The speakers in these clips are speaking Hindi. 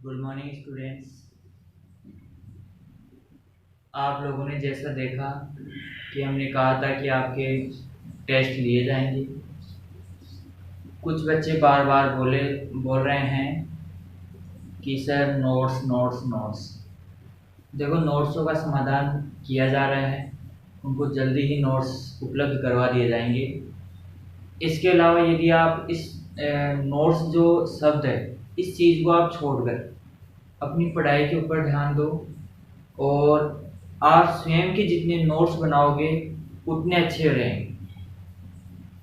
Good morning students. आप लोगों ने जैसा देखा कि हमने कहा था कि आपके टेस्ट लिए जाएंगे। कुछ बच्चे बार बार बोल रहे हैं कि सर नोट्स नोट्स नोट्स। देखो, नोट्सों का समाधान किया जा रहा है, उनको जल्दी ही नोट्स उपलब्ध करवा दिए जाएंगे। इसके अलावा यदि आप इस नोट्स जो शब्द है, इस चीज़ को आप छोड़कर अपनी पढ़ाई के ऊपर ध्यान दो और आप स्वयं के जितने नोट्स बनाओगे उतने अच्छे रहेंगे।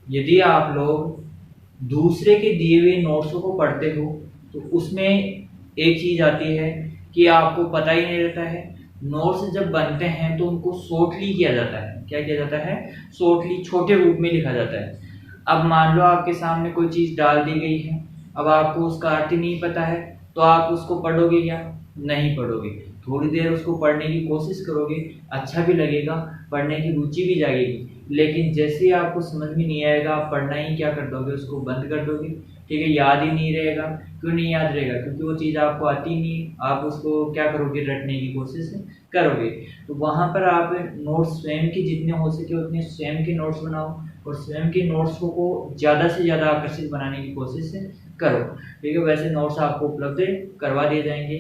यदि आप लोग दूसरे के दिए हुए नोट्सों को पढ़ते हो तो उसमें एक चीज़ आती है कि आपको पता ही नहीं रहता है। नोट्स जब बनते हैं तो उनको शॉर्टली किया जाता है। क्या किया जाता है? शॉर्टली, छोटे रूप में लिखा जाता है। अब मान लो आपके सामने कोई चीज़ डाल दी गई है, अब आपको उसका अर्थ ही नहीं पता है, तो आप उसको पढ़ोगे क्या? नहीं पढ़ोगे। थोड़ी देर उसको पढ़ने की कोशिश करोगे, अच्छा भी लगेगा, पढ़ने की रुचि भी जागेगी। लेकिन जैसे ही आपको समझ में नहीं आएगा, आप पढ़ना ही क्या कर दोगे? उसको बंद कर दोगे। ठीक है, याद ही नहीं रहेगा। क्यों नहीं याद रहेगा? क्योंकि वो चीज़ आपको आती नहीं। आप उसको क्या करोगे? रटने की कोशिश करोगे। तो वहाँ पर आप नोट्स स्वयं के जितने हो सके उतने स्वयं के नोट्स बनाओ और स्वयं के नोट्स को ज़्यादा से ज़्यादा आकर्षित बनाने की कोशिश करो। ठीक है, वैसे नोट्स आपको उपलब्ध करवा दिए जाएंगे।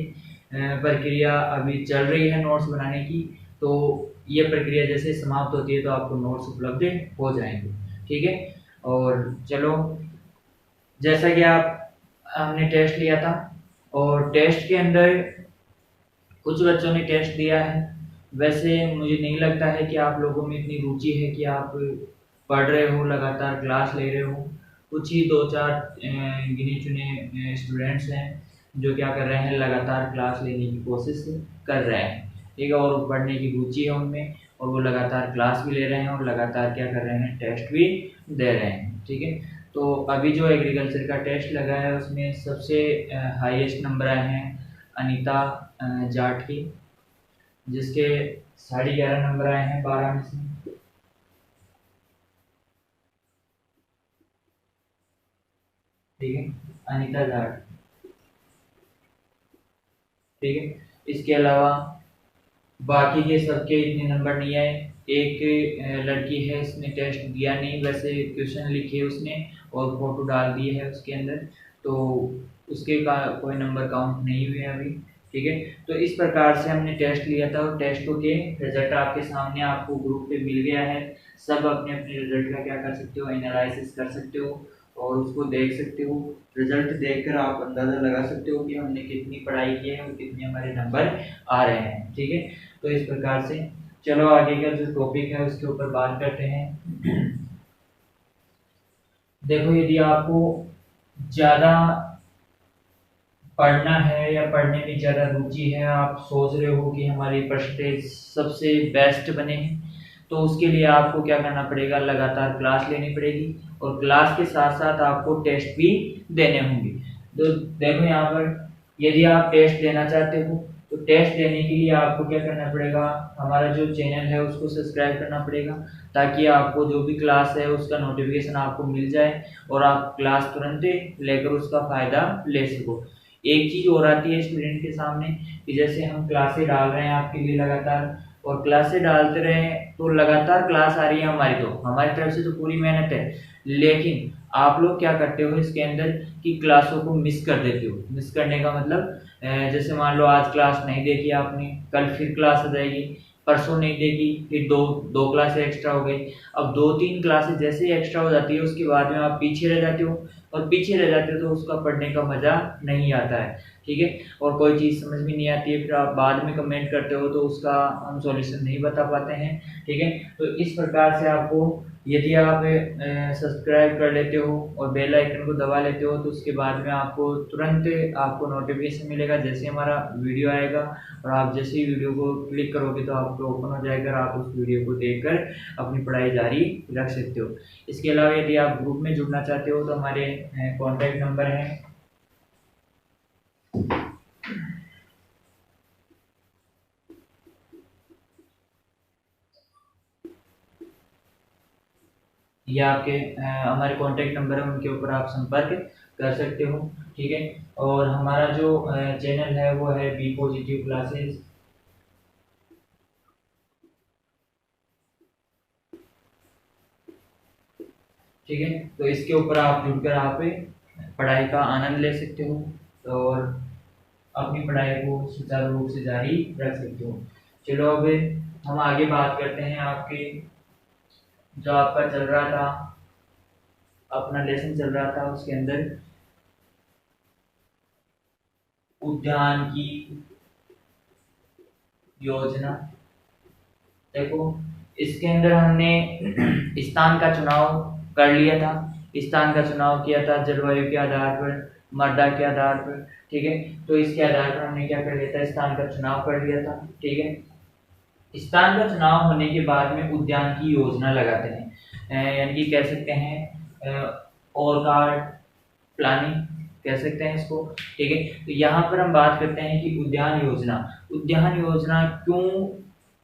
प्रक्रिया अभी चल रही है नोट्स बनाने की, तो ये प्रक्रिया जैसे समाप्त होती है तो आपको नोट्स उपलब्ध हो जाएंगे। ठीक है, और चलो, जैसा कि आप हमने टेस्ट लिया था और टेस्ट के अंदर कुछ बच्चों ने टेस्ट दिया है। वैसे मुझे नहीं लगता है कि आप लोगों में इतनी रुचि है कि आप पढ़ रहे हो, लगातार क्लास ले रहे हो। कुछ ही दो चार गिने चुने स्टूडेंट्स हैं जो क्या कर रहे हैं, लगातार क्लास लेने की कोशिश कर रहे हैं। ठीक है, और पढ़ने की रुचि है उनमें और वो लगातार क्लास भी ले रहे हैं और लगातार क्या कर रहे हैं, टेस्ट भी दे रहे हैं। ठीक है, तो अभी जो एग्रीकल्चर का टेस्ट लगा है उसमें सबसे हाईएस्ट नंबर आए हैं अनीता जाट की, जिसके 11.5 नंबर आए हैं 12 में से। ठीक है, अनीता जाट। ठीक है, इसके अलावा बाकी के सबके इतने नंबर नहीं आए। एक लड़की है, इसने टेस्ट दिया नहीं, वैसे क्वेश्चन लिखे उसने और फोटो डाल दी है उसके अंदर, तो उसके का कोई नंबर काउंट नहीं हुए अभी। ठीक है, तो इस प्रकार से हमने टेस्ट लिया था और टेस्टों के रिजल्ट आपके सामने आपको ग्रुप पे मिल गया है। सब अपने अपने रिजल्ट का क्या कर सकते हो, एनालिसिस कर सकते हो और उसको देख सकते हो। रिजल्ट देखकर आप अंदाज़ा लगा सकते हो कि हमने कितनी पढ़ाई की है और कितने हमारे नंबर आ रहे हैं। ठीक है, तो इस प्रकार से चलो आगे का जो टॉपिक है उसके ऊपर बात करते हैं। देखो, यदि आपको ज़्यादा पढ़ना है या पढ़ने में ज़्यादा रुचि है, आप सोच रहे हो कि हमारी परसेंटेज सबसे बेस्ट बने हैं, तो उसके लिए आपको क्या करना पड़ेगा, लगातार क्लास लेनी पड़ेगी और क्लास के साथ साथ आपको टेस्ट भी देने होंगे। तो देखो यहाँ पर, यदि आप टेस्ट देना चाहते हो तो टेस्ट देने के लिए आपको क्या करना पड़ेगा, हमारा जो चैनल है उसको सब्सक्राइब करना पड़ेगा, ताकि आपको जो भी क्लास है उसका नोटिफिकेशन आपको मिल जाए और आप क्लास तुरंत लेकर उसका फ़ायदा ले सको। एक चीज़ और आती है स्टूडेंट के सामने कि जैसे हम क्लासें डाल रहे हैं आपके लिए लगातार, और क्लासें डालते रहे तो लगातार क्लास आ रही है हमारी, तो हमारी तरफ से तो पूरी मेहनत है, लेकिन आप लोग क्या करते हो इसके अंदर कि क्लासों को मिस कर देते हो। मिस करने का मतलब जैसे मान लो आज क्लास नहीं देखी आपने, कल फिर क्लास आ जाएगी, परसों नहीं देखी, फिर दो दो क्लासें एक्स्ट्रा हो गई। अब 2-3 क्लासें जैसे ही एक्स्ट्रा हो जाती है उसके बाद में आप पीछे रह जाते हो, और पीछे रह जाते हो तो उसका पढ़ने का मज़ा नहीं आता है। ठीक है, और कोई चीज़ समझ में नहीं आती है, फिर आप बाद में कमेंट करते हो तो उसका हम सॉल्यूशन नहीं बता पाते हैं। ठीक है, तो इस प्रकार से आपको, यदि आप सब्सक्राइब कर लेते हो और बेल आइकन को दबा लेते हो तो उसके बाद में आपको तुरंत आपको नोटिफिकेशन मिलेगा जैसे हमारा वीडियो आएगा, और आप जैसे ही वीडियो को क्लिक करोगे तो आपको ओपन हो जाएगा, आप उस वीडियो को देखकर अपनी पढ़ाई जारी रख सकते हो। इसके अलावा यदि आप ग्रुप में जुड़ना चाहते हो तो हमारे कॉन्टैक्ट नंबर हैं, ये आपके हमारे कॉन्टैक्ट नंबर है, उनके ऊपर आप संपर्क कर सकते हो। ठीक है, और हमारा जो चैनल है वो है बी पॉजिटिव क्लासेस। ठीक है, तो इसके ऊपर आप जुड़कर आप पढ़ाई का आनंद ले सकते हो और अपनी पढ़ाई को सुचारू रूप से जारी रख सकते हो। चलो अब हम आगे बात करते हैं आपके जो आपका चल रहा था, अपना लेसन चल रहा था उसके अंदर उद्यान की योजना। देखो, इसके अंदर हमने स्थान का चुनाव कर लिया था, स्थान का चुनाव किया था जलवायु के आधार पर, मृदा के आधार पर। ठीक है, तो इसके आधार पर हमने क्या कर लिया था, स्थान का चुनाव कर लिया था। ठीक है, स्थान का चुनाव होने के बाद में उद्यान की योजना लगाते हैं, यानी कि कह सकते हैं ऑर्गार्ड प्लानिंग कह सकते हैं इसको। ठीक है, तो यहाँ पर हम बात करते हैं कि उद्यान योजना क्यों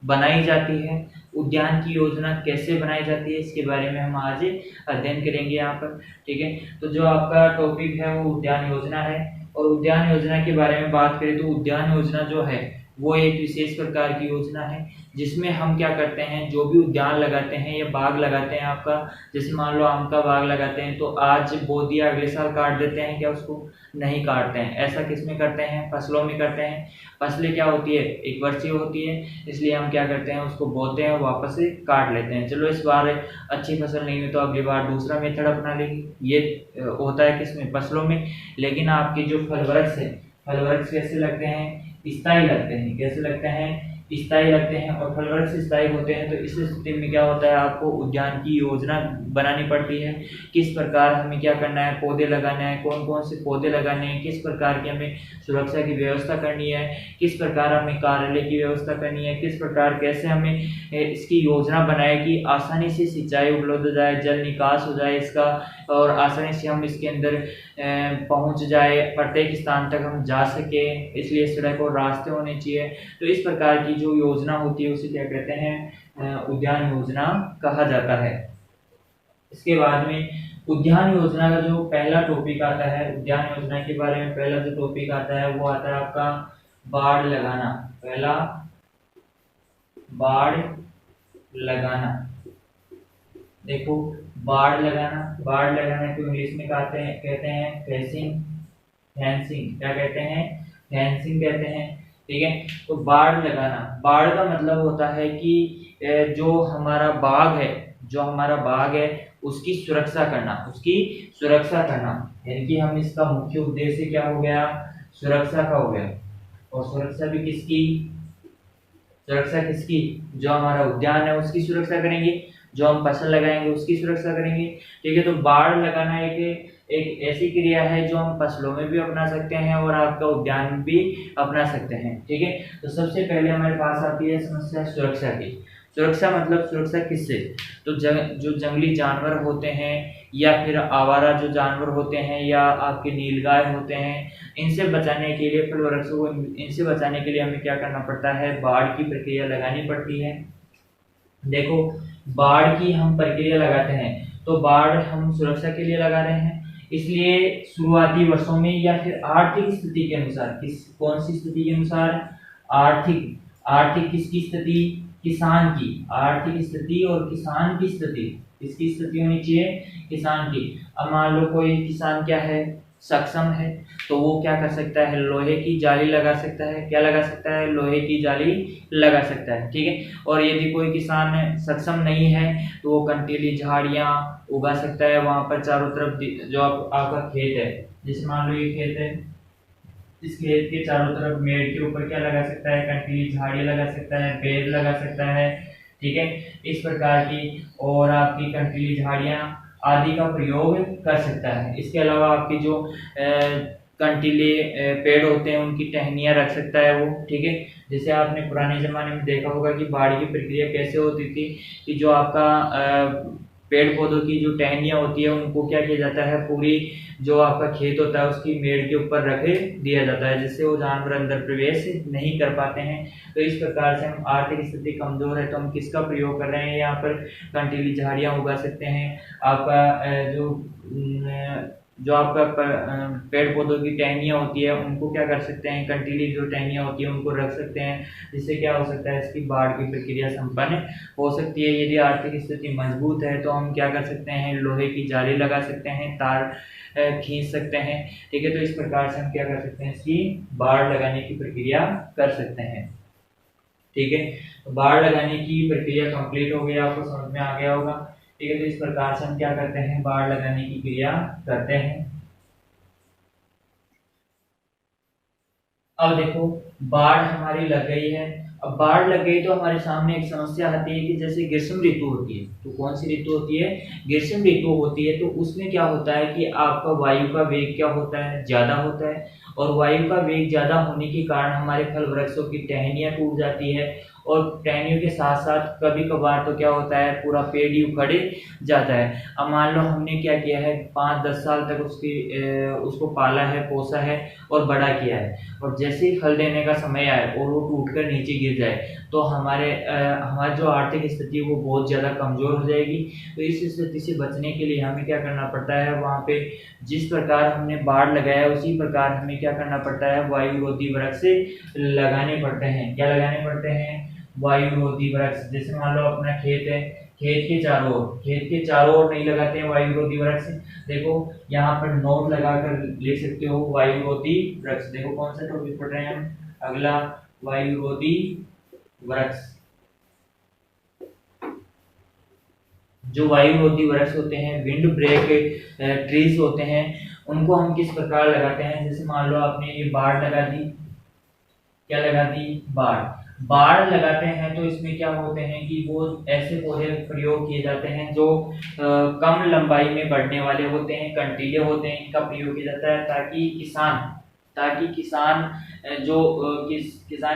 बनाई जाती है, उद्यान की योजना कैसे बनाई जाती है, इसके बारे में हम आज अध्ययन करेंगे यहाँ पर। ठीक है, तो जो आपका टॉपिक है वो उद्यान योजना है, और उद्यान योजना के बारे में बात करें तो उद्यान योजना जो है वो एक विशेष प्रकार की योजना है जिसमें हम क्या करते हैं, जो भी उद्यान लगाते हैं या बाग लगाते हैं आपका, जैसे मान लो आम का बाग लगाते हैं तो आज बो दिया अगले साल काट देते हैं क्या, उसको नहीं काटते हैं। ऐसा किस में करते हैं, फसलों में करते हैं। फसलें क्या होती है, एक वर्षीय होती है, इसलिए हम क्या करते हैं, उसको बोते हैं और वापस से काट लेते हैं। चलो इस बार अच्छी फसल नहीं हुई तो अगली बार दूसरा मेथड अपना लेंगे, ये होता है किसमें, फसलों में। लेकिन आपके जो फल वृक्ष है, फल वृक्ष कैसे लगते हैं, स्थायी लगते हैं। कैसे लगते हैं, स्थायी लगते हैं, और फल वृक्ष स्थायी होते हैं। तो इस स्थिति में क्या होता है, आपको उद्यान की योजना बनानी पड़ती है। किस प्रकार हमें क्या करना है, पौधे लगाना है, कौन कौन से पौधे लगाने हैं, किस प्रकार की हमें सुरक्षा की व्यवस्था करनी है, किस प्रकार हमें कार्यालय की व्यवस्था करनी है, किस प्रकार कैसे हमें इसकी योजना बनाए कि आसानी से सिंचाई उपलब्ध हो जाए, जल निकास हो जाए इसका, और आसानी से हम इसके अंदर पहुंच जाए, प्रत्येक स्थान तक हम जा सके, इसलिए सड़क और रास्ते होने चाहिए। तो इस प्रकार की जो योजना होती है उसे क्या कहते हैं, उद्यान योजना कहा जाता है। इसके बाद में उद्यान योजना का जो पहला टॉपिक आता है, उद्यान योजना के बारे में पहला जो टॉपिक आता है वो आता है आपका बाड़ लगाना। पहला बाड़ लगाना। देखो, बाड़ लगाना को इंग्लिश में कहते हैं फेंसिंग। क्या कहते हैं, फेंसिंग कहते हैं। ठीक है, तो बाड़ लगाना, बाड़ का मतलब होता है कि जो हमारा बाग है उसकी सुरक्षा करना, यानी कि हम इसका मुख्य उद्देश्य क्या हो गया, सुरक्षा का हो गया। और सुरक्षा किसकी, जो हमारा उद्यान है उसकी सुरक्षा करेंगे, जो हम फसल लगाएंगे उसकी सुरक्षा करेंगे। ठीक है, तो बाड़ लगाना एक ऐसी क्रिया है जो हम फसलों में भी अपना सकते हैं और आपका उद्यान में भी अपना सकते हैं। ठीक है, तो सबसे पहले हमारे पास आती है समस्या सुरक्षा की। सुरक्षा मतलब सुरक्षा किससे, तो जो जंगली जानवर होते हैं या फिर आवारा जो जानवर होते हैं या आपके नीलगाय होते हैं, इनसे बचाने के लिए, फल वृक्षों को इनसे बचाने के लिए हमें क्या करना पड़ता है, बाड़ की प्रक्रिया लगानी पड़ती है। देखो, बाड़ की हम प्रक्रिया लगाते हैं तो बाड़ हम सुरक्षा के लिए लगा रहे हैं, इसलिए शुरुआती वर्षों में या फिर आर्थिक स्थिति के अनुसार, कौन सी स्थिति के अनुसार, आर्थिक किसकी स्थिति, किसान की आर्थिक स्थिति और किसान की स्थिति, किसकी स्थिति होनी चाहिए, किसान की। अब मान लो कोई किसान क्या है, सक्षम है, तो वो क्या कर सकता है, लोहे की जाली लगा सकता है। क्या लगा सकता है, लोहे की जाली लगा सकता है। ठीक है, और यदि कोई किसान सक्षम नहीं है तो वो कंटीली झाड़ियां उगा सकता है। वहां पर चारों तरफ जो आपका खेत है, जैसे मान लो ये खेत है, इस खेत के चारों तरफ मेड़ के ऊपर क्या लगा सकता है, कंटीली झाड़ियां लगा सकता है, पेड़ लगा सकता है। ठीक है, इस प्रकार की और आपकी कंटीली झाड़ियां आदि का प्रयोग कर सकता है। इसके अलावा आपकी जो कंटीले पेड़ होते हैं उनकी टहनियाँ रख सकता है वो। ठीक है, जैसे आपने पुराने ज़माने में देखा होगा कि बाढ़ की प्रक्रिया कैसे होती थी, कि जो आपका पेड़ पौधों की जो टहनियाँ होती है उनको क्या किया जाता है, पूरी जो आपका खेत होता है उसकी मेड़ के ऊपर रख दिया जाता है, जिससे वो जानवर अंदर प्रवेश नहीं कर पाते हैं। तो इस प्रकार से हम आर्थिक स्थिति कमजोर है तो हम किसका प्रयोग कर रहे हैं, यहाँ पर कंटीली झाड़ियाँ उगा सकते हैं। आपका जो जो आपका पेड़ पौधों की टहनियाँ होती है उनको क्या कर सकते हैं, कंटीली जो टहनियाँ होती है उनको रख सकते हैं, जिससे क्या हो सकता है इसकी बाढ़ की प्रक्रिया संपन्न हो सकती है। यदि आर्थिक स्थिति मजबूत है तो हम क्या कर सकते हैं, लोहे की जाली लगा सकते हैं, तार खींच सकते हैं। ठीक है, तो इस प्रकार से हम क्या कर सकते हैं, इसकी बाढ़ लगाने की प्रक्रिया कर सकते हैं। ठीक है, तो बाढ़ लगाने की प्रक्रिया कंप्लीट हो गई, आपको समझ में आ गया होगा। ठीक है, तो इस प्रकार से हम क्या करते हैं, बाढ़ लगाने की क्रिया करते हैं। अब देखो बाढ़ हमारी लग गई है। अब बाढ़ लग गई तो हमारे सामने एक समस्या आती है कि जैसे ग्रीष्म ऋतु होती है, तो कौन सी ऋतु होती है, ग्रीष्म ऋतु होती है। तो उसमें क्या होता है कि आपका वायु का वेग क्या होता है, ज्यादा होता है, और वायु का वेग ज्यादा होने के कारण हमारे फल वृक्षों की टहनियां टूट जाती है, और टहनियों के साथ साथ कभी कभार तो क्या होता है, पूरा पेड़ ही उखड़ जाता है। अब मान लो हमने क्या किया है, 5-10 साल तक उसको पाला है, पोसा है और बड़ा किया है, और जैसे ही फल देने का समय आए और वो टूटकर नीचे गिर जाए तो हमारी जो आर्थिक स्थिति है वो बहुत ज़्यादा कमज़ोर हो जाएगी। तो इस स्थिति से बचने के लिए हमें क्या करना पड़ता है, वहाँ पे जिस प्रकार हमने बाढ़ लगाया उसी प्रकार हमें क्या करना पड़ता है, वायुरोधी वृक्ष लगाने पड़ते हैं। क्या लगाने पड़ते हैं, वायुरोधी वृक्ष। जैसे मान लो अपना खेत है, खेत के चारों ओर नहीं लगाते हैं वायुरोधी वृक्ष। देखो यहाँ पर नोट लगाकर लिख सकते हो वायुरोधी वृक्ष। देखो कौन सा टॉपिक पढ़ रहे हैं हम, अगला वायुरोधी वृक्ष। जो वायुरोधी वृक्ष होते हैं, विंड ब्रेक ट्रीज होते हैं, उनको हम किस प्रकार लगाते हैं। जैसे मान लो आपने ये बाढ़ लगा दी, क्या लगा दी, बाढ़ लगाते हैं तो इसमें क्या होते हैं कि वो ऐसे पौधे प्रयोग किए जाते हैं जो कम लंबाई में बढ़ने वाले होते हैं, कंटीले होते हैं, इनका प्रयोग किया जाता है ताकि किसान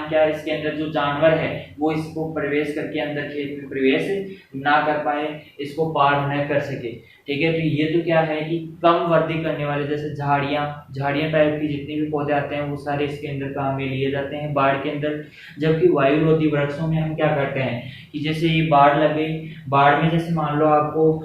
क्या है, इसके अंदर जो जानवर है वो इसको प्रवेश करके अंदर खेत में प्रवेश ना कर पाए, इसको पार न कर सके। ठीक है, तो ये तो क्या है कि कम वृद्धि करने वाले, जैसे झाड़ियाँ टाइप की जितने भी पौधे आते हैं वो सारे इसके अंदर काम में लिए जाते हैं बाढ़ के अंदर। जबकि वायुरोधी वृक्षों में हम क्या करते हैं कि जैसे ये बाढ़ लग गई, बाढ़ में जैसे मान लो आपको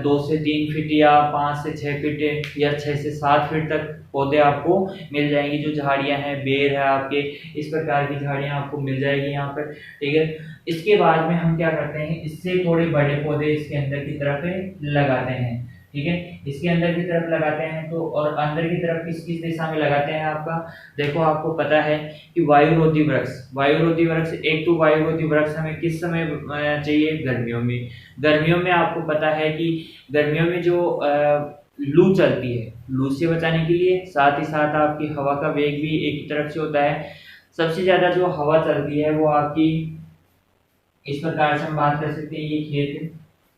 2 से 3 फीट या 5 से 6 फीट या 6 से 7 फीट तक पौधे आपको मिल जाएंगी। जो झाड़ियां हैं, बेर है आपके, इस प्रकार की झाड़ियां आपको मिल जाएगी यहाँ पर। ठीक है, इसके बाद में हम क्या करते हैं, इससे थोड़े बड़े पौधे इसके अंदर की तरफ लगाते हैं। ठीक है, इसके अंदर की तरफ लगाते हैं तो, और अंदर की तरफ किस किस दिशा में लगाते हैं आपका, देखो आपको पता है कि वायुरोधी वृक्ष एक तो वायुरोधी वृक्ष हमें किस समय चाहिए, गर्मियों में आपको पता है कि गर्मियों में जो लू चलती है, लू से बचाने के लिए, साथ ही साथ आपकी हवा का वेग भी एक ही तरफ से होता है। सबसे ज्यादा जो हवा चलती है वो आपकी, इस प्रकार से हम बात कर सकते हैं, ये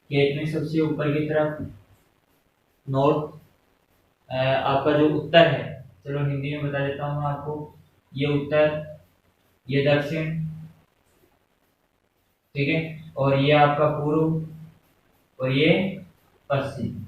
खेत में सबसे ऊपर की तरफ नॉर्थ, आपका जो उत्तर है, चलो हिंदी में बता देता हूँ आपको, ये उत्तर, ये दक्षिण, ठीक है, और ये आपका पूर्व और ये पश्चिम।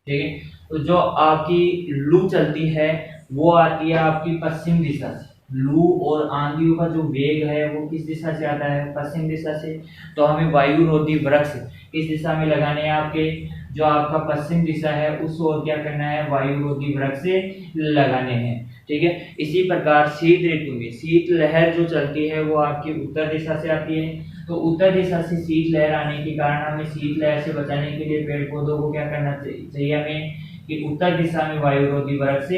ठीक है, तो जो आपकी लू चलती है वो आती है आपकी पश्चिम दिशा से। लू और आंधियों का जो वेग है वो किस दिशा से आता है, पश्चिम दिशा से। तो हमें वायुरोधी वृक्ष किस दिशा में लगाने हैं, आपके जो आपका पश्चिम दिशा है उस ओर क्या करना है, वायुरोधी वृक्ष लगाने हैं। ठीक है, इसी प्रकार शीत ऋतु में शीत लहर जो चलती है वो आपकी उत्तर दिशा से आती है। तो उत्तर दिशा से शीत लहर आने के कारण हमें शीत लहर से बचाने के लिए पेड़ पौधों को क्या करना चाहिए हमें, कि उत्तर दिशा में वायुरोधी वृक्ष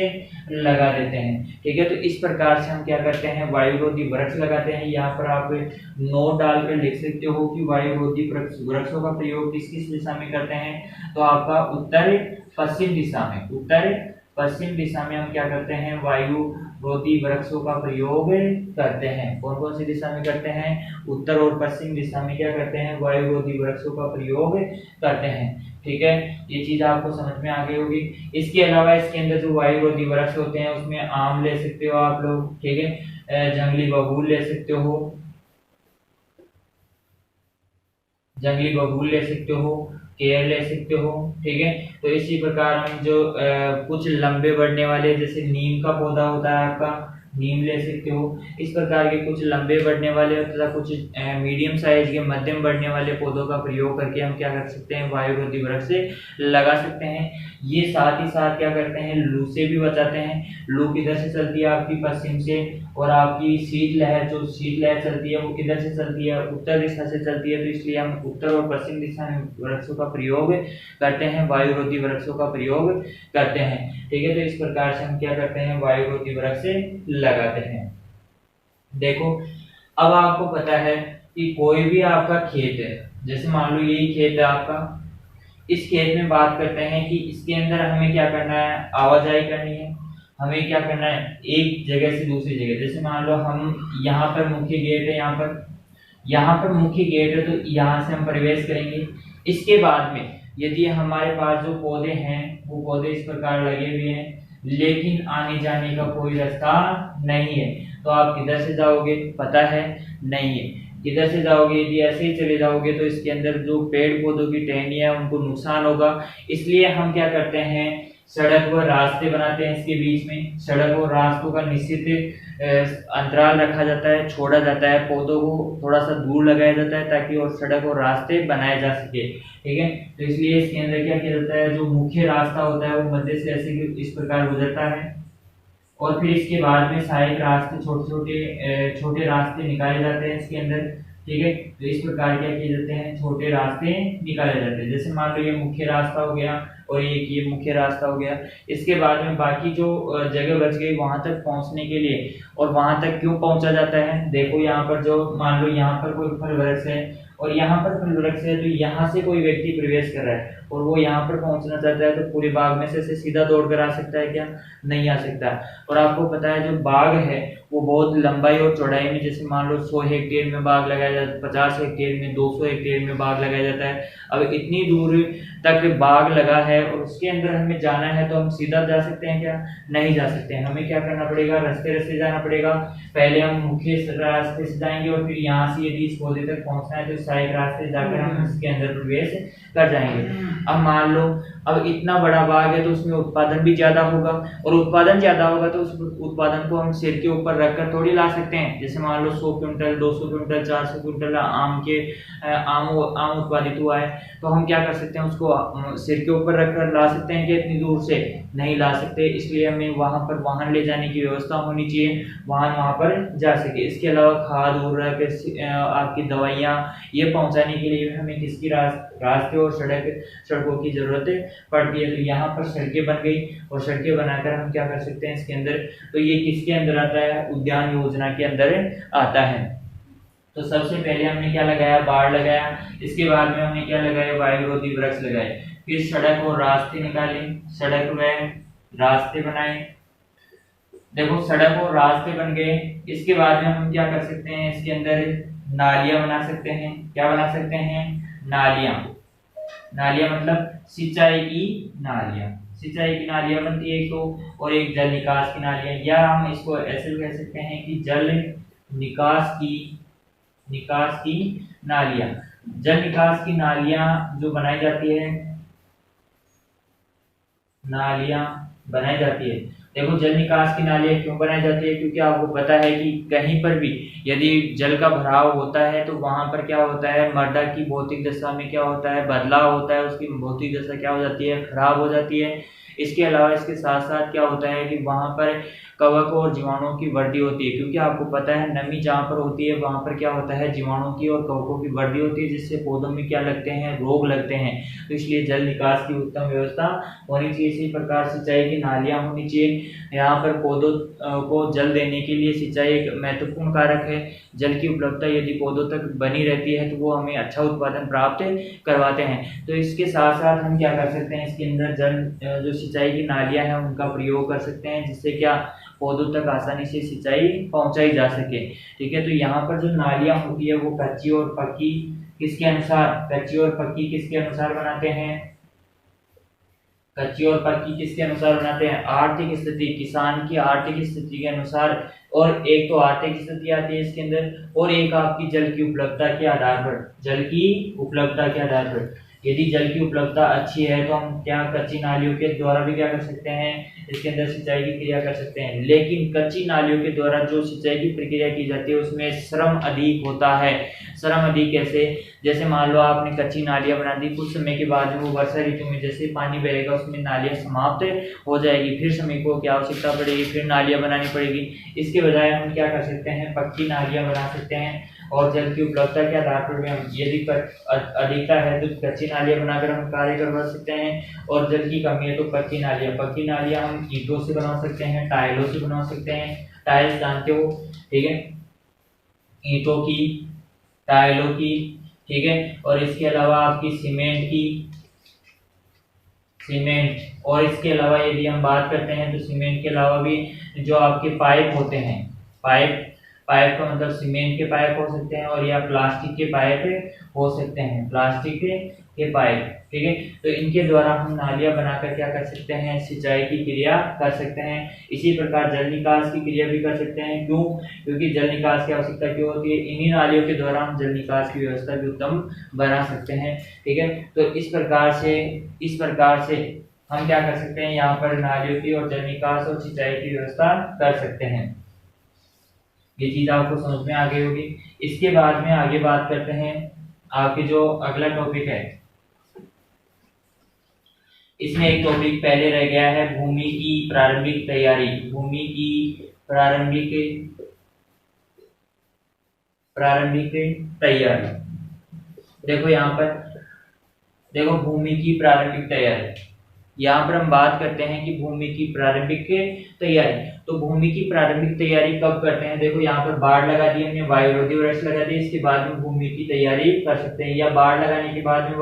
लगा देते हैं। ठीक है, तो इस प्रकार से हम क्या करते हैं, वायुरोधी वृक्ष लगाते हैं। यहाँ पर आप नोट डालकर लिख सकते हो कि वायुरोधी वृक्षों का प्रयोग किस किस दिशा में करते हैं। तो आपका उत्तर पश्चिम दिशा में हम क्या करते हैं, वायुरोधी वृक्षों का प्रयोग करते हैं। कौन कौन सी दिशा में करते हैं, उत्तर और पश्चिम दिशा में क्या करते हैं, वायुरोधी वृक्षों का प्रयोग करते हैं। ठीक है, ये चीज आपको समझ में आ गई होगी। इसके अलावा इसके अंदर जो वायुरोधी वृक्ष होते हैं उसमें आम ले सकते हो आप लोग, ठीक है, जंगली बबूल ले सकते हो, केयर ले सकते हो। ठीक है, तो इसी प्रकार हम जो कुछ लंबे बढ़ने वाले, जैसे नीम का पौधा होता है आपका, नीम ले सकते हो। इस प्रकार के कुछ लंबे बढ़ने वाले तथा कुछ मीडियम साइज के मध्यम बढ़ने वाले पौधों का प्रयोग करके हम क्या कर सकते हैं, वायुरोधी वृक्ष लगा सकते हैं। ये साथ ही साथ क्या करते हैं, लू से भी बचाते हैं। लू किधर से चलती है आपकी, पश्चिम से, और आपकी शीतलहर जो शीतलहर चलती है वो किधर से चलती है, उत्तर दिशा से चलती है। तो इसलिए हम उत्तर और पश्चिम दिशा में वृक्षों का प्रयोग करते हैं, वायुरोधी वृक्षों का प्रयोग करते हैं। ठीक है, तो इस प्रकार से हम क्या करते हैं, वायुरोधी वृक्ष लगाते हैं। देखो अब आपको पता है कि कोई भी आपका खेत है, जैसे मान लो यही खेत है आपका, इस खेत में बात करते हैं कि इसके अंदर हमें क्या करना है, आवाजाही करनी है। हमें क्या करना है, एक जगह से दूसरी जगह, जैसे मान लो हम यहाँ पर मुख्य गेट है, यहाँ पर मुख्य गेट है, तो यहाँ से हम प्रवेश करेंगे। इसके बाद में यदि हमारे पास जो पौधे हैं वो पौधे इस प्रकार लगे हुए हैं, लेकिन आने जाने का कोई रास्ता नहीं है, तो आप किधर से जाओगे, पता है नहीं है, किधर से जाओगे। यदि ऐसे ही चले जाओगे तो इसके अंदर जो पेड़ पौधों की टहनियां उनको नुकसान होगा। इसलिए हम क्या करते हैं, सड़क व रास्ते बनाते हैं, इसके बीच में सड़क और रास्तों का निश्चित अंतराल रखा जाता है, छोड़ा जाता है, पौधों को थोड़ा सा दूर लगाया जाता है ताकि और सड़क और रास्ते बनाए जा सके। ठीक है, तो इसलिए इसके अंदर क्या किया जाता है, जो मुख्य रास्ता होता है वो मध्य से ऐसे इस प्रकार गुजरता है, और फिर इसके बाद में सहायक रास्ते छोटे रास्ते निकाले जाते हैं इसके अंदर। ठीक है, तो इस प्रकार क्या किए जाते हैं, छोटे रास्ते निकाले जाते हैं। जैसे मान लो ये मुख्य रास्ता हो गया और ये मुख्य रास्ता हो गया। इसके बाद में बाकी जो जगह बच गई वहां तक पहुंचने के लिए, और वहां तक क्यों पहुंचा जाता है, देखो यहाँ पर जो मान लो यहाँ पर कोई फल वृक्ष है और यहाँ पर फल वृक्ष है, तो यहाँ से कोई व्यक्ति प्रवेश कर रहा है और वो यहाँ पर पहुंचना चाहता है, तो पूरे बाग में से सीधा दौड़ कर आ सकता है क्या, नहीं आ सकता। और आपको पता है जो बाग है वो बहुत लंबाई और चौड़ाई में, जैसे मान लो 100 हेक्टेयर में बाग लगाया जाता है, 50 हेक्टेयर में, 200 हेक्टेयर में बाग लगाया जाता है। अब इतनी दूर तक बाग लगा है और उसके अंदर हमें जाना है, तो हम सीधा जा सकते हैं क्या, नहीं जा सकते हैं। हमें क्या करना पड़ेगा, रास्ते जाना पड़ेगा। पहले हम मुख्य रास्ते से जाएंगे और फिर यहाँ से यदि इस पौधे तक पहुंचना है तो सहायक रास्ते जाकर हम इसके अंदर प्रवेश कर जाएंगे। अब मान लो अब इतना बड़ा बाग है तो उसमें उत्पादन भी ज्यादा होगा, और उत्पादन ज्यादा होगा तो उस उत्पादन को हम सिर के ऊपर रखकर थोड़ी ला सकते हैं। जैसे मान लो 100 क्विंटल, 200 क्विंटल, 400 क्विंटल आम उत्पादित हुआ है, तो हम क्या कर सकते हैं, उसको सिर के ऊपर रखकर ला सकते हैं कि इतनी दूर से नहीं ला सकते। इसलिए हमें वहां पर वाहन ले जाने की व्यवस्था होनी चाहिए, वाहन वहां पर जा सके। इसके अलावा खाद, उर्वरक, आपकी दवाइयाँ ये पहुंचाने के लिए हमें किसकी रास्ते और सड़कों की जरूरत पड़ती है। तो यहाँ पर सड़कें बन गई, और सड़कें बनाकर हम क्या कर सकते हैं इसके अंदर, तो ये किसके अंदर आता है, उद्यान योजना के अंदर आता है। तो सबसे पहले हमने क्या लगाया, बाड़ लगाया। इसके बाद में हमने क्या लगाया, वायुरोधी वृक्ष लगाए। फिर सड़क और रास्ते निकाले, सड़क में रास्ते बनाए। देखो सड़क और रास्ते बन गए। इसके बाद में हम क्या कर सकते हैं, इसके अंदर नालियां बना सकते हैं। क्या बना सकते हैं, नालियां। नालियां मतलब सिंचाई की नालियां, सिंचाई की नालियां बनती है एक तो, और एक जल निकास की नालियां, या हम इसको ऐसे कह सकते हैं कि जल निकास की नालियां। जल निकास की नालियां जो बनाई जाती है, नालियां बनाई जाती है। देखो जल निकास की नालियां क्यों बनाई जाती है, क्योंकि आपको पता है कि कहीं पर भी यदि जल का भराव होता है तो वहां पर क्या होता है, मृदा की भौतिक दशा में क्या होता है, बदलाव होता है, उसकी भौतिक दशा क्या हो जाती है, खराब हो जाती है। इसके अलावा इसके साथ साथ क्या होता है कि वहां पर कवक और जीवाणुओं की वृद्धि होती है, क्योंकि आपको पता है नमी जहाँ पर होती है वहां पर क्या होता है, जीवाणुओं की और कवकों की वृद्धि होती है, जिससे पौधों में क्या लगते हैं, रोग लगते हैं। तो इसलिए जल निकास की उत्तम व्यवस्था होनी चाहिए। इसी प्रकार सिंचाई की नालियां होनी चाहिए। यहाँ पर पौधों को जल देने के लिए सिंचाई एक महत्वपूर्ण कारक है। जल की उपलब्धता यदि पौधों तक बनी रहती है तो वो हमें अच्छा उत्पादन प्राप्त करवाते हैं। तो इसके साथ साथ हम क्या कर सकते हैं, इसके अंदर जल जो सिंचाई की नालियां हैं उनका प्रयोग कर सकते हैं, जिससे क्या पौधों तक आसानी से सिंचाई पहुंचाई जा सके। ठीक है, तो यहाँ पर जो नालियां होती है वो कच्ची और पक्की किसके अनुसार बनाते हैं, कच्ची और पक्की किसके अनुसार बनाते हैं, आर्थिक स्थिति, किसान की आर्थिक स्थिति के अनुसार। और एक तो आर्थिक स्थिति आती है इसके अंदर, और एक आपकी जल की उपलब्धता के आधार पर, यदि जल की उपलब्धता अच्छी है तो हम क्या कच्ची नालियों के द्वारा भी क्या कर सकते हैं, इसके अंदर सिंचाई की क्रिया कर सकते हैं। लेकिन कच्ची नालियों के द्वारा जो सिंचाई की प्रक्रिया की जाती है उसमें श्रम अधिक होता है। श्रम अधिक कैसे, जैसे मान लो आपने कच्ची नालियां बना दी, कुछ समय के बाद में वो वर्षा ऋतु में जैसे पानी बहेगा उसमें नालियां समाप्त हो जाएगी, फिर समय को क्या आवश्यकता पड़ेगी, फिर नालियां बनानी पड़ेगी। इसके बजाय हम क्या कर सकते हैं, पक्की नालियां बना सकते हैं। और जल की उपलब्धता के आधार पर भी हम यदि अधिकता है तो कच्ची नालियां बनाकर हम कार्य करवा सकते हैं, और जल की कमी है तो पक्की नालियां हम ईंटों से बना सकते हैं, टाइलों से बना सकते हैं। टाइल्स जानते हो, ठीक है, ईंटों की, टाइलों की, ठीक है। और इसके अलावा आपकी सीमेंट, और इसके अलावा यदि हम बात करते हैं तो सीमेंट के अलावा भी जो आपके पाइप होते हैं, पाइप का मतलब सीमेंट के पाइप हो सकते हैं और या प्लास्टिक के पाइप हो सकते हैं, प्लास्टिक के पाइप, ठीक है। तो इनके द्वारा हम नालियां बनाकर क्या कर सकते हैं, सिंचाई की क्रिया कर सकते हैं। इसी प्रकार जल निकास की क्रिया भी कर सकते हैं। क्यों, क्योंकि जल निकास की आवश्यकता क्यों होती है, इन्हीं नालियों के द्वारा हम जल निकास की व्यवस्था भी उत्तम बना सकते हैं, ठीक है। तो इस प्रकार से हम क्या कर सकते हैं, यहाँ पर नालियों की और जल निकास और सिंचाई की व्यवस्था कर सकते हैं। ये चीज आपको समझ में आ गई होगी। इसके बाद में आगे बात करते हैं, आपके जो अगला टॉपिक है, इसमें एक टॉपिक पहले रह गया है, भूमि की प्रारंभिक तैयारी। भूमि की प्रारंभिक तैयारी। देखो यहाँ पर, देखो भूमि की प्रारंभिक तैयारी, यहाँ पर हम बात करते हैं कि भूमि की प्रारंभिक तैयारी। तो भूमि की प्रारंभिक तैयारी कब करते हैं, देखो यहाँ पर बाढ़ लगा दी हमने, वायुरोधी वृक्ष लगा दिए, इसके बाद में भूमि की तैयारी कर सकते हैं, या बाढ़ लगाने के बाद में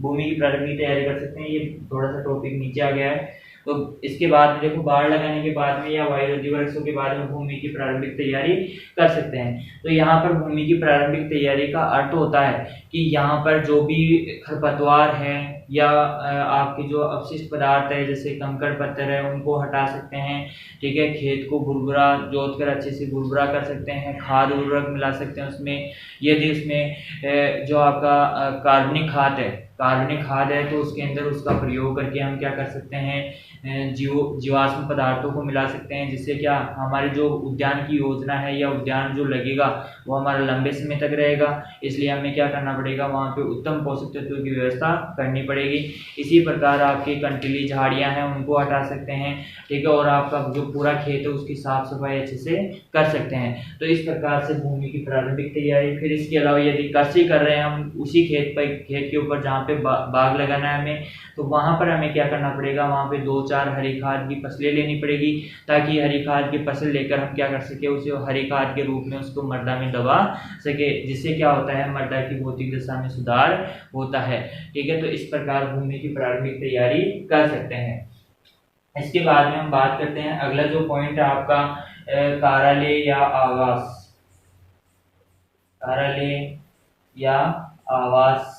भूमि की प्रारंभिक तैयारी कर सकते हैं। ये थोड़ा सा टॉपिक नीचे आ गया है। तो इसके बाद में देखो बाढ़ लगाने के बाद में या वायुरोधी वृक्षों के बाद में भूमि की प्रारंभिक तैयारी कर सकते हैं। तो यहाँ पर भूमि की प्रारंभिक तैयारी का अर्थ होता है कि यहाँ पर जो भी खरपतवार है या आपके जो अपशिष्ट पदार्थ है जैसे कंकड़ पत्थर है उनको हटा सकते हैं, ठीक है। खेत को भुरभुरा जोत कर अच्छे से भुरभुरा कर सकते हैं, खाद उर्वरक मिला सकते हैं उसमें। यदि उसमें जो आपका कार्बनिक खाद है तो उसके अंदर उसका प्रयोग करके हम क्या कर सकते हैं, जीवाश्म पदार्थों को मिला सकते हैं, जिससे क्या हमारी जो उद्यान की योजना है या उद्यान जो लगेगा वो हमारा लंबे समय तक रहेगा। इसलिए हमें क्या करना पड़ेगा, वहाँ पे उत्तम पोषक तत्वों की व्यवस्था करनी पड़ेगी। इसी प्रकार आपकी कंटीली झाड़ियाँ हैं उनको हटा सकते हैं, ठीक है, और आपका जो पूरा खेत है उसकी साफ सफाई अच्छे से कर सकते हैं। तो इस प्रकार से भूमि की प्रारंभिक तैयारी। फिर इसके अलावा यदि कृषि कर रहे हैं हम उसी खेत के ऊपर जहाँ पे बाग लगाना है हमें, तो वहां पर हमें क्या करना पड़ेगा, वहां पे 2-4 हरी खाद की फसलें लेनी पड़ेगी, ताकि हरी खाद की फसल लेकर हम क्या कर सके, उसे हरी खाद के रूप में उसको मृदा में दबा सके, जिससे क्या होता है, मृदा की भौतिक दशा में सुधार होता है, ठीक है। तो इस प्रकार भूमि की प्रारंभिक तैयारी कर सकते हैं। इसके बाद में हम बात करते हैं, अगला जो पॉइंट है आपका कार्यालय या आवास,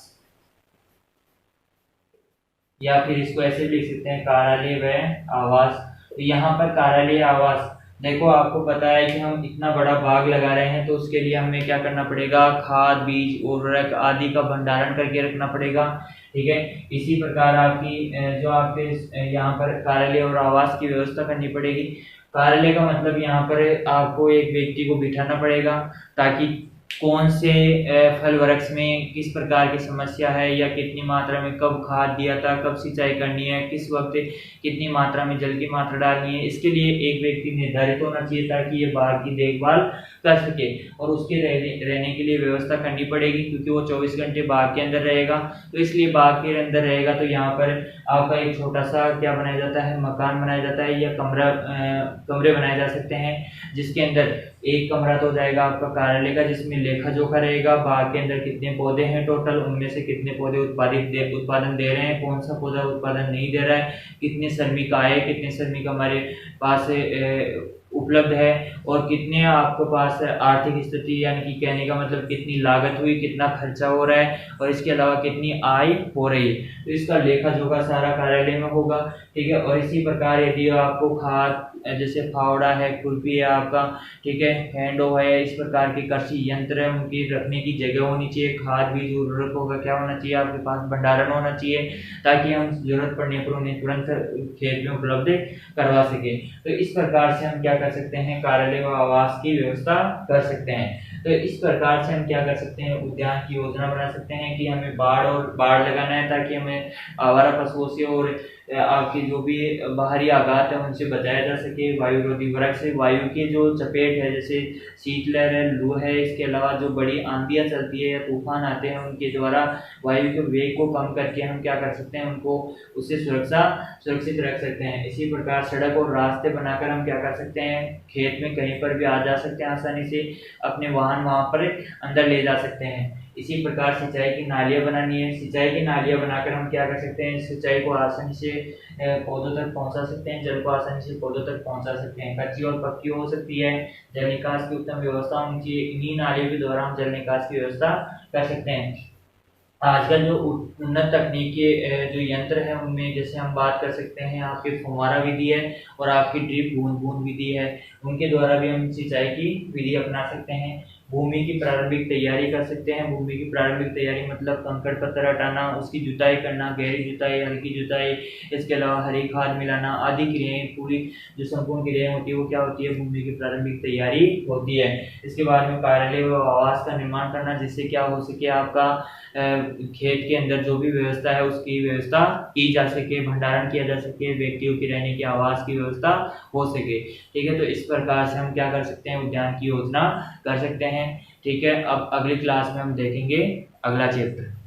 या फिर इसको ऐसे लिख सकते हैं, कार्यालय व आवास। तो यहाँ पर कार्यालय आवास, देखो आपको पता है कि हम इतना बड़ा बाग लगा रहे हैं तो उसके लिए हमें क्या करना पड़ेगा, खाद, बीज, उर्वरक आदि का भंडारण करके रखना पड़ेगा, ठीक है। इसी प्रकार आपकी जो आपके यहाँ पर कार्यालय और आवास की व्यवस्था करनी पड़ेगी। कार्यालय का मतलब यहाँ पर आपको एक व्यक्ति को बिठाना पड़ेगा, ताकि कौन से फल वृक्ष में किस प्रकार की समस्या है, या कितनी मात्रा में कब खाद दिया था, कब सिंचाई करनी है, किस वक्त कितनी मात्रा में जल की मात्रा डालनी है, इसके लिए एक व्यक्ति निर्धारित होना चाहिए ताकि ये बाग की देखभाल कर सके। और उसके रहने के लिए व्यवस्था करनी पड़ेगी, क्योंकि वो 24 घंटे बाग के अंदर रहेगा। तो इसलिए बाग के अंदर रहेगा तो यहाँ पर आपका एक छोटा सा क्या बनाया जाता है, मकान बनाया जाता है, या कमरे बनाए जा सकते हैं, जिसके अंदर एक कमरा तो जाएगा आपका कार्यालय का, जिसमें लेखा जोखा रहेगा, बाग के अंदर कितने पौधे हैं टोटल, उनमें से कितने पौधे उत्पादन दे रहे हैं, कौन सा पौधा उत्पादन नहीं दे रहा है, कितने श्रमिक आए, कितने श्रमिक हमारे पास उपलब्ध है और कितने आपके पास आर्थिक स्थिति, यानी कि कहने का मतलब कितनी लागत हुई, कितना खर्चा हो रहा है और इसके अलावा कितनी आय हो रही है, तो इसका लेखा जोखा सारा कार्यालय में होगा। ठीक है, और इसी प्रकार यदि आपको खाद जैसे फावड़ा है, खुरपी है आपका, ठीक है, हैंडो है, इस प्रकार के कृषि यंत्र है, उनकी रखने की जगह होनी चाहिए, खाद बीज उर्वरक होगा, क्या होना चाहिए आपके पास, भंडारण होना चाहिए, ताकि हम जरूरत पड़ने पर उन्हें तुरंत खेत में उपलब्ध करवा सके। तो इस प्रकार से हम क्या कर सकते हैं, कार्यालय व आवास की व्यवस्था कर सकते हैं। तो इस प्रकार से हम क्या कर सकते हैं, उद्यान की योजना बना सकते हैं कि हमें बाड़ लगाना है, ताकि हमें आवारा पशुओं से और आपके जो भी बाहरी आघात है उनसे बचाया जा सके। वायुरोधी वृक्ष से, वायु की जो चपेट है, जैसे शीतलहर है, लू है, इसके अलावा जो बड़ी आंधियां चलती है या तूफान आते हैं, उनके द्वारा वायु के वेग को कम करके हम क्या कर सकते हैं, उनको उससे सुरक्षित रख सकते हैं। इसी प्रकार सड़क और रास्ते बनाकर हम क्या कर सकते हैं, खेत में कहीं पर भी आ जा सकते हैं, आसानी से अपने वाहन वहां पर अंदर ले जा सकते हैं। इसी प्रकार सिंचाई की नालियां बनानी है, सिंचाई की नालियां बनाकर हम क्या कर सकते हैं, सिंचाई को आसानी से पौधों तक पहुंचा सकते हैं, जल को आसानी से पौधों तक पहुंचा सकते हैं। कच्ची और पक्की हो सकती है, जल निकास की उत्तम व्यवस्था होनी चाहिए, इन्हीं नालियों के द्वारा हम जल निकास की व्यवस्था कर सकते हैं। आजकल जो उन्नत तकनीक के जो यंत्र हैं उनमें जैसे हम बात कर सकते हैं, आपके फुव्वारा विधि है और आपकी ड्रिप बूंद बूंद विधि है, उनके द्वारा भी हम सिंचाई की विधि अपना सकते हैं। भूमि की प्रारंभिक तैयारी कर सकते हैं। भूमि की प्रारंभिक तैयारी मतलब कंकड़ पत्थर हटाना, उसकी जुताई करना, गहरी जुताई, हल्की जुताई, इसके अलावा हरी खाद मिलाना आदि क्रियाएं, पूरी जो संपूर्ण क्रियाएं होती है वो क्या होती है, भूमि की प्रारंभिक तैयारी होती है। इसके बाद में कार्यालय व आवास का निर्माण करना, जिससे क्या हो सके, आपका खेत के अंदर जो भी व्यवस्था है उसकी व्यवस्था की जा सके, भंडारण किया जा सके, व्यक्तियों की रहने की आवास की व्यवस्था हो सके। ठीक है, तो इस प्रकार से हम क्या कर सकते हैं, उद्यान की योजना कर सकते हैं। ठीक है, अब अगली क्लास में हम देखेंगे अगला चैप्टर।